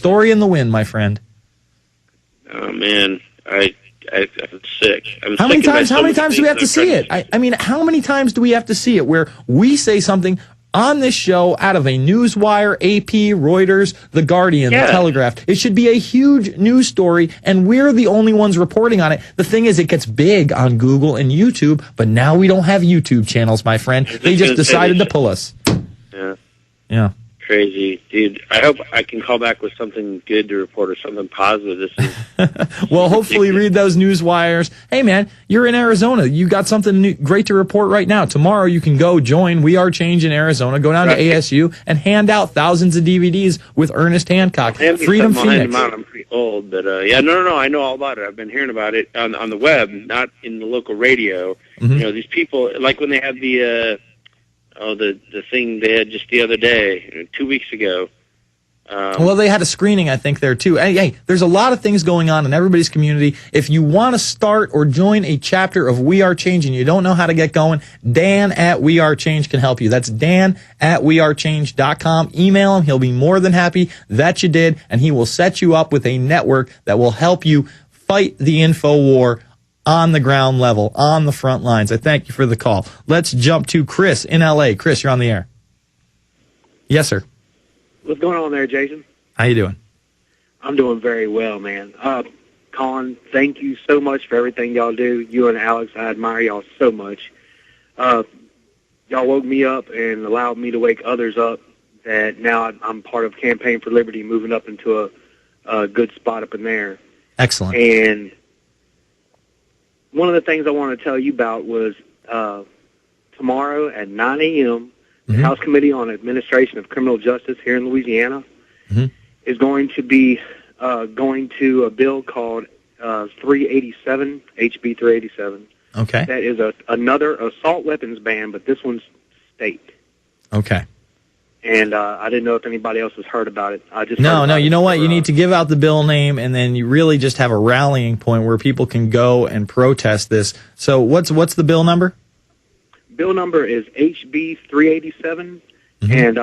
story in the wind, my friend. Oh man, I'm sick. How many times do we have to see it? I mean, how many times do we have to see it where we say something on this show out of a Newswire, AP, Reuters, The Guardian, The Telegraph? It should be a huge news story, and we're the only ones reporting on it. The thing is, it gets big on Google and YouTube, but now we don't have YouTube channels, my friend. They just decided to pull us. Yeah. Crazy, dude. I hope I can call back with something good to report or something positive. This is well, hopefully read those news wires. Hey, man, you're in Arizona. You got something great to report right now. Tomorrow you can go join We Are Change in Arizona. Go down to ASU and hand out thousands of DVDs with Ernest Hancock. Freedom Phoenix. I'm pretty old, but no. I know all about it. I've been hearing about it on the web, not in the local radio. You know, these people, like when they had the thing they had just the other day, 2 weeks ago. Well, they had a screening, I think, there, too. Hey, there's a lot of things going on in everybody's community. If you want to start or join a chapter of We Are Change and you don't know how to get going, Dan at We Are Change can help you. That's Dan at wearechange.com. Email him. He'll be more than happy that you did, and he will set you up with a network that will help you fight the info war on the ground level, on the front lines. I thank you for the call. Let's jump to Chris in L.A. Chris, you're on the air. Yes, sir. What's going on there, Jason? How you doing? I'm doing very well, man. Colin, thank you so much for everything y'all do. You and Alex, I admire y'all so much. Y'all woke me up and allowed me to wake others up that now I'm part of Campaign for Liberty, moving up into a good spot up in there. Excellent. And one of the things I want to tell you about was tomorrow at 9 a.m., the House Committee on Administration of Criminal Justice here in Louisiana is going to be going to a bill called 387, HB 387. Okay. That is another assault weapons ban, but this one's state. Okay. And I didn't know if anybody else has heard about it. No. You know what? You need to give out the bill name, and then you really just have a rallying point where people can go and protest this. So what's the bill number? Bill number is HB 387, and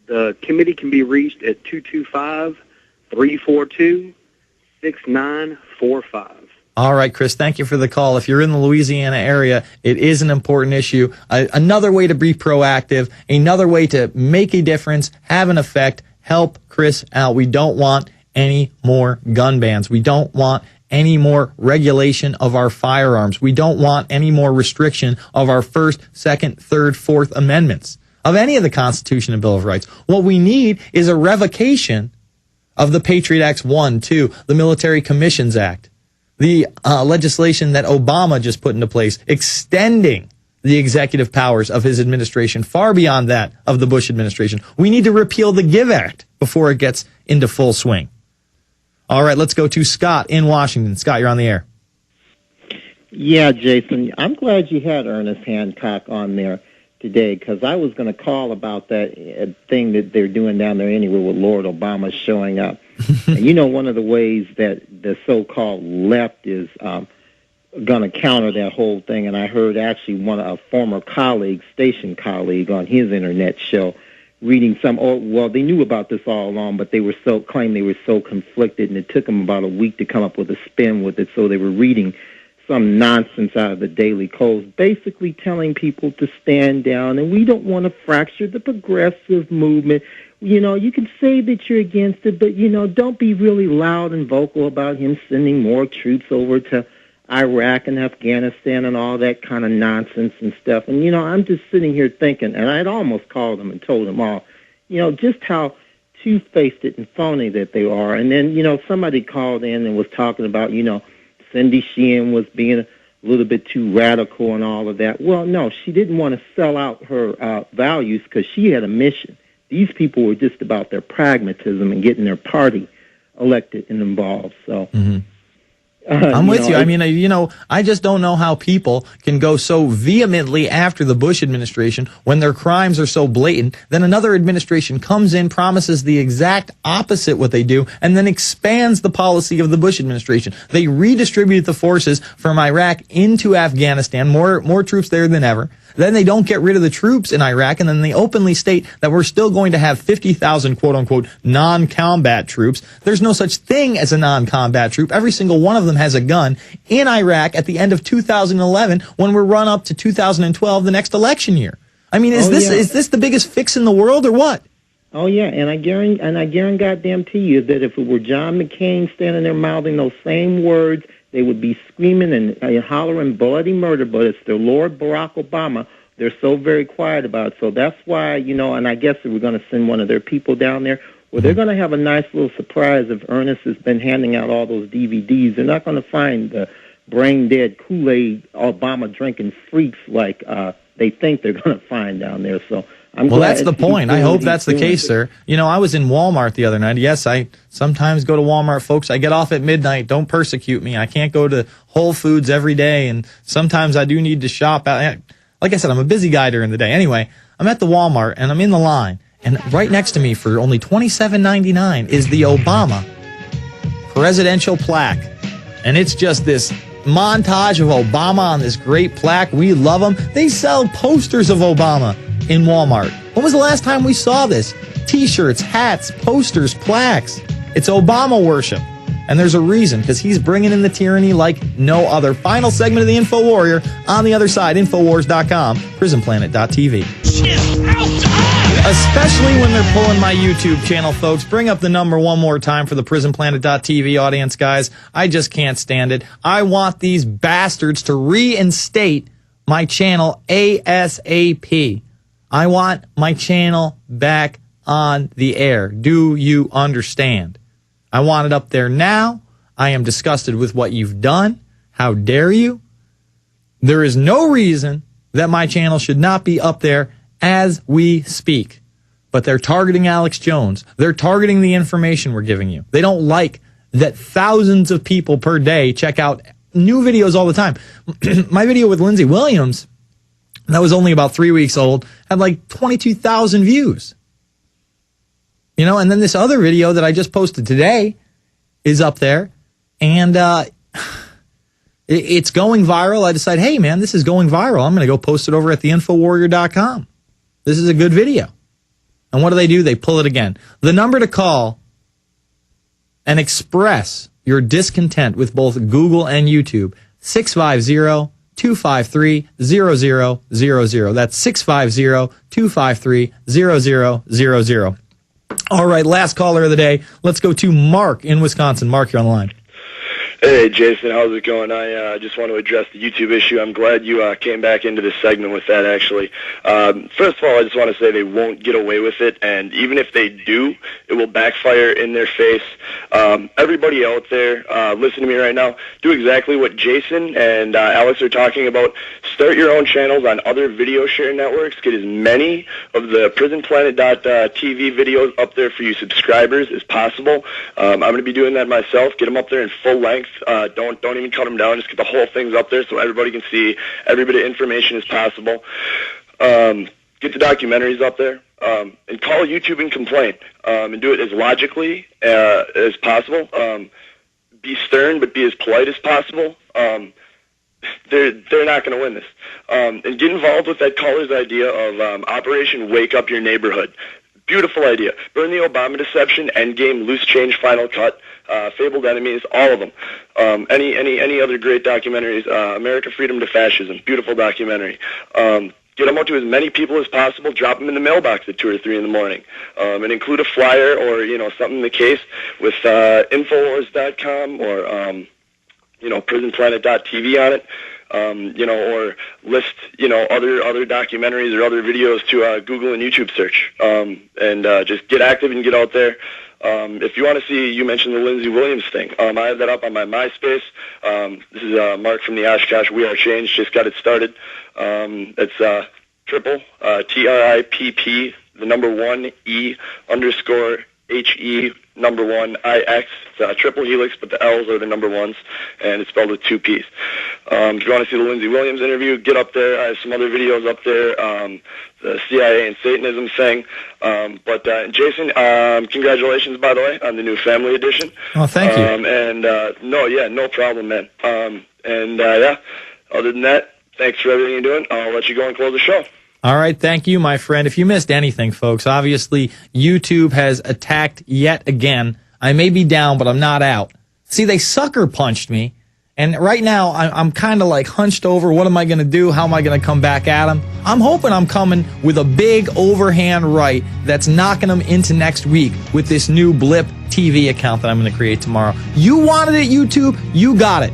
the committee can be reached at 225-342-6945. All right, Chris, thank you for the call. If you're in the Louisiana area, it is an important issue. Another way to be proactive, another way to make a difference, have an effect, help Chris out. We don't want any more gun bans. We don't want any more regulation of our firearms. We don't want any more restriction of our First, Second, Third, Fourth Amendments, of any of the Constitution and Bill of Rights. What we need is a revocation of the Patriot Acts 1, 2, the Military Commissions Act, the legislation that Obama just put into place, extending the executive powers of his administration far beyond that of the Bush administration. We need to repeal the GIVE Act before it gets into full swing. All right, let's go to Scott in Washington. Scott, you're on the air. Yeah, Jason, I'm glad you had Ernest Hancock on there today, because I was going to call about that thing that they're doing down there anyway with Lord Obama showing up. And you know, one of the ways that the so-called left is going to counter that whole thing, and I heard actually a former colleague, station colleague on his internet show, reading they knew about this all along, but they were claimed they were so conflicted, and it took them about a week to come up with a spin with it, so they were reading some nonsense out of the Daily Kos, basically telling people to stand down, and we don't want to fracture the progressive movement. You know, you can say that you're against it, but, you know, don't be really loud and vocal about him sending more troops over to Iraq and Afghanistan and all that kind of nonsense and stuff. And, you know, I'm just sitting here thinking, and I'd almost called them and told them all, you know, just how two-faced and phony that they are. And then, you know, somebody called in and was talking about, you know, Cindy Sheehan was being a little bit too radical and all of that. Well, no, she didn't want to sell out her values because she had a mission. These people were just about their pragmatism and getting their party elected and involved. So I'm with you. I mean, you know, I just don't know how people can go so vehemently after the Bush administration when their crimes are so blatant. Then another administration comes in, promises the exact opposite what they do, and then expands the policy of the Bush administration. They redistribute the forces from Iraq into Afghanistan, more troops there than ever. Then they don't get rid of the troops in Iraq, and then they openly state that we're still going to have 50,000 quote-unquote non-combat troops. There's no such thing as a non-combat troop. Every single one of them has a gun in Iraq at the end of 2011 when we're run up to 2012, the next election year. I mean, is this the biggest fix in the world or what? Oh yeah, and I guarantee goddamn to you that if it were John McCain standing there mouthing those same words, they would be screaming and hollering bloody murder. But it's their Lord Barack Obama. They're so very quiet about it. So that's why, and I guess we're going to send one of their people down there. Well, they're going to have a nice little surprise if Ernest has been handing out all those DVDs. They're not going to find the brain-dead Kool-Aid Obama drinking freaks like they think they're going to find down there. So well, that's the point. I hope that's the case, sir. I was in Walmart the other night. Yes, I sometimes go to Walmart, folks. I get off at midnight. Don't persecute me. I can't go to Whole Foods every day, and sometimes I do need to shop. Like I said, I'm a busy guy during the day. Anyway, I'm at the Walmart, and I'm in the line, and right next to me for only $27.99 is the Obama presidential plaque. And it's just this montage of Obama on this great plaque. We love him. They sell posters of Obama in Walmart. When was the last time we saw this? T-shirts, hats, posters, plaques. It's Obama worship. And there's a reason, because he's bringing in the tyranny like no other. Final segment of the Info Warrior on the other side, Infowars.com, PrisonPlanet.tv. Especially when they're pulling my YouTube channel, folks. Bring up the number one more time for the PrisonPlanet.tv audience, guys. I just can't stand it. I want these bastards to reinstate my channel ASAP. I want my channel back on the air. Do you understand? I want it up there now. I am disgusted with what you've done. How dare you? There is no reason that my channel should not be up there as we speak. But they're targeting Alex Jones. They're targeting the information we're giving you. They don't like that thousands of people per day check out new videos all the time. My video with Lindsey Williams, that was only about 3 weeks old, had like 22,000 views. And then this other video that I just posted today is up there, and it's going viral. I decide, hey, man, this is going viral. I'm going to go post it over at theinfowarrior.com. This is a good video. And what do? They pull it again. The number to call and express your discontent with both Google and YouTube, 650-253-0000. That's 650-253-0000. All right, last caller of the day. Let's go to Mark in Wisconsin. Mark, you're on the line. Hey, Jason, how's it going? I just want to address the YouTube issue. I'm glad you came back into this segment with that, actually. First of all, I just want to say they won't get away with it, and even if they do, it will backfire in their face. Everybody out there, listen to me right now. Do exactly what Jason and Alex are talking about. Start your own channels on other video sharing networks. Get as many of the PrisonPlanet.tv videos up there for you subscribers as possible. I'm going to be doing that myself. Get them up there in full length. Don't even cut them down. Just get the whole things up there so everybody can see every bit of information as possible. Get the documentaries up there, and call YouTube and complain, and do it as logically as possible. Be stern, but be as polite as possible. They're not going to win this. And get involved with that caller's idea of Operation Wake Up Your Neighborhood. Beautiful idea. Burn the Obama Deception, Endgame, Loose Change, Final Cut, Fabled Enemies, all of them. Any other great documentaries? America, Freedom to Fascism, beautiful documentary. Get them out to as many people as possible. Drop them in the mailbox at 2 or 3 in the morning, and include a flyer or something in the case with Infowars.com or PrisonPlanet.tv on it. Or list, other documentaries or other videos to Google and YouTube search, and just get active and get out there. If you want to see, you mentioned the Lindsey Williams thing. I have that up on my MySpace. This is Mark from the Oshkosh We Are Change. Just got it started. It's triple TRIPP, the number 1 E _ HE number 1 IX. It's triple helix, but the L's are the number ones, and it's spelled with 2 P's. If you want to see the Lindsey Williams interview, get up there. I have some other videos up there, the CIA and Satanism thing. But Jason, congratulations, by the way, on the new Family Edition. Oh, thank you. No problem, man. Other than that, Thanks for everything you're doing. I'll let you go and close the show. All right, thank you, my friend. If you missed anything, folks, obviously YouTube has attacked yet again. I may be down, but I'm not out. See, they sucker punched me, and right now I'm kind of like hunched over. What am I going to do? How am I going to come back at them? I'm hoping I'm coming with a big overhand right that's knocking them into next week with this new Blip TV account that I'm going to create tomorrow. You wanted it, YouTube. You got it.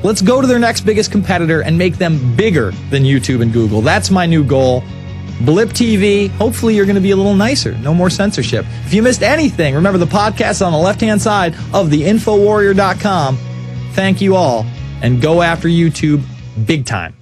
Let's go to their next biggest competitor and make them bigger than YouTube and Google. That's my new goal. Blip TV, hopefully you're going to be a little nicer. No more censorship. If you missed anything, remember the podcast on the left-hand side of theinfowarrior.com. Thank you all, and go after YouTube big time.